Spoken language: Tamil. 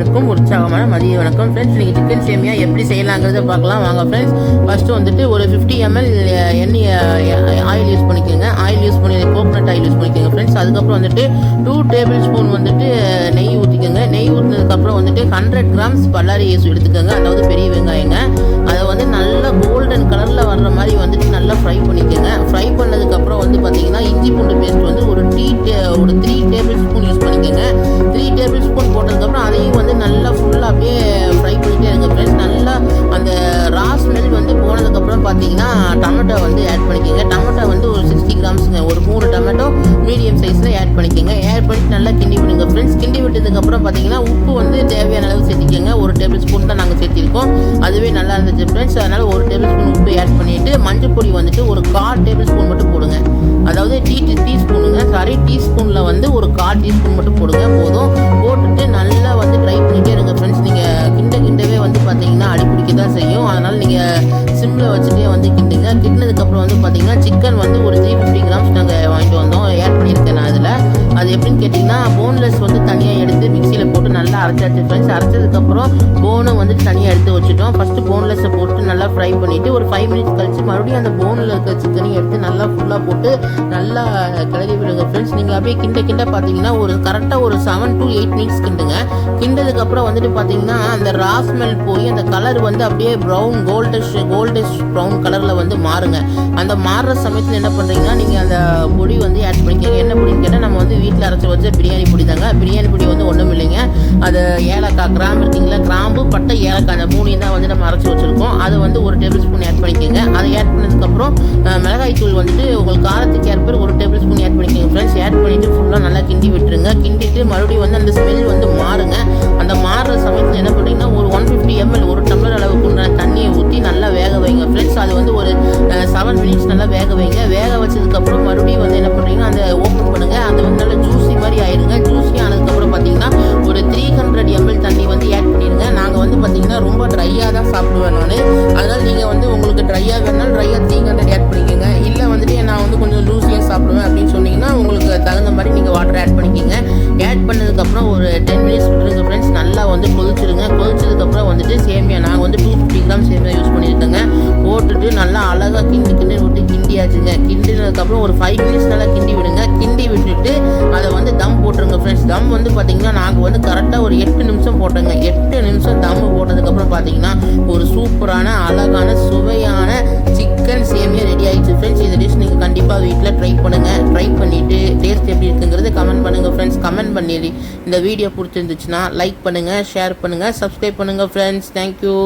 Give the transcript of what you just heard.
அனைவருக்கும் உற்சாகமான மதிய வணக்கம் ஃப்ரெண்ட்ஸ். நீங்கள் சிக்கன் சேமியா எப்படி செய்யலாங்கிறத பார்க்கலாம் வாங்க ஃப்ரெண்ட்ஸ். ஃபஸ்ட்டு வந்துட்டு ஒரு 50 ml எண்ணெய் ஆயில் யூஸ் பண்ணிக்கோங்க. ஆயில் யூஸ் பண்ணி கோகோனட் ஆயில் யூஸ் பண்ணிக்கோங்க ஃப்ரெண்ட்ஸ். அதுக்கப்புறம் வந்துட்டு 2 டேபிள் ஸ்பூன் வந்துட்டு நெய் ஊற்றிக்கோங்க. நெய் ஊற்றினதுக்கப்புறம் வந்துட்டு 100 grams பல்லாரி எடுத்துக்கோங்க, அதாவது பெரிய வெங்காயங்க. அதை வந்து நல்லா கோல்டன் கலரில் வர்ற மாதிரி வந்துட்டு நல்லா ஃப்ரை பண்ணிக்கோங்க. ஃப்ரை பண்ணதுக்கப்புறம் வந்து பார்த்தீங்கன்னா இஞ்சி பூண்டு பேஸ்ட் வந்து ஒரு 3 டேபிள் ஸ்பூன் யூஸ் பண்ணிக்கோங்க. 3 டேபிள் ஸ்பூன் போட்டதுக்கப்புறம் அதையும் வந்து நல்லா ஃபுல்லாக அப்படியே ஃப்ரை பண்ணிகிட்டே இருங்க ஃப்ரெண்ட்ஸ். நல்லா அந்த ரா ஸ்மெல் வந்து போனதுக்கப்புறம் பார்த்தீங்கன்னா டொமேட்டோ வந்து ஆட் பண்ணிக்கோங்க. டொமேட்டோ வந்து ஒரு 60 grams ஒரு 3 டொமேட்டோ மீடியம் சைஸில் ஆட் பண்ணிக்கோங்க. ஆட் பண்ணிட்டு நல்லா கிண்டி விடுங்க ஃப்ரெண்ட்ஸ். கிண்டி விட்டதுக்கப்புறம் பார்த்தீங்கன்னா உப்பு வந்து தேவையான அளவு சேர்த்திக்கோங்க. 1 டேபிள் ஸ்பூன் தான் நாங்கள் சேர்த்திருக்கோம், அதுவே நல்லா இருந்துச்சு ஃப்ரெண்ட்ஸ். அதனால் 1 டேபிள் ஸ்பூன் உப்பு ஆட் பண்ணிவிட்டு மஞ்சள் பொடி வந்துட்டு ஒரு 1/4 டேபிள் ஸ்பூன் மட்டும் போடுங்க. அதாவது டீஸ்பூனில் வந்து ஒரு 1/4 டீஸ்பூன் மட்டும் போடுங்க போதும். போட்டுட்டு நல்லா வந்து ட்ரை பண்ணிகிட்டே இருங்க ஃப்ரெண்ட்ஸ். நீங்கள் கிண்டவே வந்து பார்த்தீங்கன்னா அடி பிடிக்க தான் செய்யும். அதனால் நீங்கள் சிம்மில் வச்சுட்டே வந்து கிண்டுங்க. கிண்டினதுக்கப்புறம் வந்து பார்த்தீங்கன்னா சிக்கன் வந்து ஒரு 350 grams நாங்கள் வாங்கிட்டு வந்தோம், ஆட் பண்ணியிருக்கேன் நான் அதில். அது எப்படின்னு கேட்டிங்கன்னா போன்லெஸ் வந்து தனியாக எடுத்து மிக்சியில் போட்டு நல்லா அரைச்சாச்சு ஃப்ரெண்ட்ஸ். அரைச்சதுக்கப்புறம் போனை வந்து தனியாக எடுத்து வச்சுட்டோம். ஃபஸ்ட்டு போன்லெஸ்ஸை போட்டு நல்லா ஃப்ரை பண்ணிவிட்டு ஒரு 5 minutes கழிச்சு மறுபடியும் அந்த போனில் இருக்க சிக்கனையும் எடுத்து நல்லா ஃபுல்லாக போட்டு நல்லா கிளறி விடுங்க ஃப்ரெண்ட்ஸ். நீங்கள் அப்படியே கிண்ட பார்த்தீங்கன்னா ஒரு கரெக்டாக ஒரு 7 to 8 minutes கிண்டுங்க. கிண்டதுக்கப்புறம் வந்துட்டு பார்த்தீங்கன்னா அந்த ரா ஸ்மெல் போய் அந்த கலர் வந்து அப்படியே ப்ரௌன் கோல்டிஷ் ப்ரௌன் கலரில் வந்து மாறுங்க. அந்த மாறுற சமயத்தில் என்ன பண்ணுறீங்கன்னா நீங்கள் அந்த பொடி வந்து ஆட் பண்ணிக்கோங்க. என்ன பொடின்னு கேட்டால் நம்ம வந்து வீட்டில் அரைச்சி வச்ச பிரியாணி பொடி தாங்க. பிரியாணி பொடி வந்து ஒன்றும் இல்லைங்க, அது ஏலக்காய், கிராம்பு இருக்குங்களா, கிராம்பு, பட்டை, ஏலக்காய், அந்த 3 தான் வந்து நம்ம அரைச்சி வச்சுருக்கோம். அது வந்து 1 டேபிள் ஸ்பூன் ஆட் பண்ணிக்கோங்க. அதை ஆட் பண்ணதுக்கப்புறம் மிளகாய் தூள் வந்துட்டு உங்களுக்கு காரத்துக்கு ஏற்ப 1 டேபிள் ஸ்பூன் ஆட் பண்ணிக்கோங்க ஃப்ரெண்ட்ஸ். ஆட் பண்ணிவிட்டு ஃபுல்லாக நல்லா கிண்டி விட்டுருங்க. கிண்டிட்டு மறுபடியும் வந்து அந்த ஸ்மெல் வந்து மாறுங்க. அந்த மாறுற சமயத்தில் என்ன பண்ணுறீங்கன்னா ஒரு 150 ml 1 டம்ளர் அளவுக்கு தண்ணியை ஊற்றி நல்லா வேக வைங்க ஃப்ரெண்ட்ஸ். அது வந்து ஒரு 7 minutes நல்லா வேக வைங்க. வேக வச்சதுக்கப்புறம் மறுபடியும் வந்து என்ன பண்ணுறீங்கன்னா அந்த ஓப்பன் பண்ணுங்கள். அது வந்து நல்லா ஜூஸி மாதிரி ஆயிடுங்க. ஜூஸி ஆனதுக்கப்புறம் பார்த்தீங்கன்னா ஒரு 300 ml தண்ணி வந்து ஆட் பண்ணிடுங்க. நாங்கள் வந்து பார்த்தீங்கன்னா ரொம்ப ட்ரையாக தான் சாப்பிடுவேன் நான். அதனால் நீங்கள் வந்து உங்களுக்கு ட்ரையாக வேணாலும் ட்ரையாக 300 ஆட் பண்ணிக்கோங்க. இல்லை வந்துட்டு நான் வந்து கொஞ்சம் லூஸியாக சாப்பிடுவேன் அப்படின்னு சொன்னீங்கன்னா உங்களுக்கு தகுந்த மாதிரி நீங்கள் வாட்டர் ஆட் பண்ணிக்கோங்க. ஆட் பண்ணதுக்கப்புறம் ஒரு 10 minutes விட்டுருங்க ஃப்ரெண்ட்ஸ். நல்லா வந்து கொதிச்சிருங்க. கொதிச்சதுக்கப்புறம் வந்துட்டு சேமியா நாங்கள் வந்து 250 grams சேமியா யூஸ் பண்ணியிருக்கேங்க. போட்டுட்டு நல்லா அழகாக கிண்டி விட்டு கிண்டியாச்சுங்க. கிண்டினதுக்கப்புறம் ஒரு 5 minutes நல்லா கிண்டி விடுங்க. கிண்டி விட்டுட்டு அதை வந்து தம் போட்டுருங்க ஃப்ரெண்ட்ஸ். தம் வந்து பார்த்தீங்கன்னா நாங்கள் வந்து கரெக்டாக ஒரு 8 நிமிஷம் போட்டோங்க. 8 நிமிஷம் தம் போட்டதுக்கப்புறம் பார்த்தீங்கன்னா ஒரு சூப்பரான அழகான சுவையான சிக்கன் சேமியா ரெடி ஆகிடுச்சு ஃப்ரெண்ட்ஸ். இந்த டிஷ் நீங்கள் கண்டிப்பாக வீட்டில் ட்ரை பண்ணுங்கள். ட்ரை பண்ணிவிட்டு டேஸ்ட் எப்படி இருக்குங்கிறது கமெண்ட் பண்ணுங்கள் ஃப்ரெண்ட்ஸ். கமெண்ட் பண்ணி இந்த வீடியோ பிடிச்சிருந்துச்சுன்னா லைக் பண்ணுங்கள், ஷேர் பண்ணுங்கள், சப்ஸ்கிரைப் பண்ணுங்கள் ஃப்ரெண்ட்ஸ். தேங்க்யூ.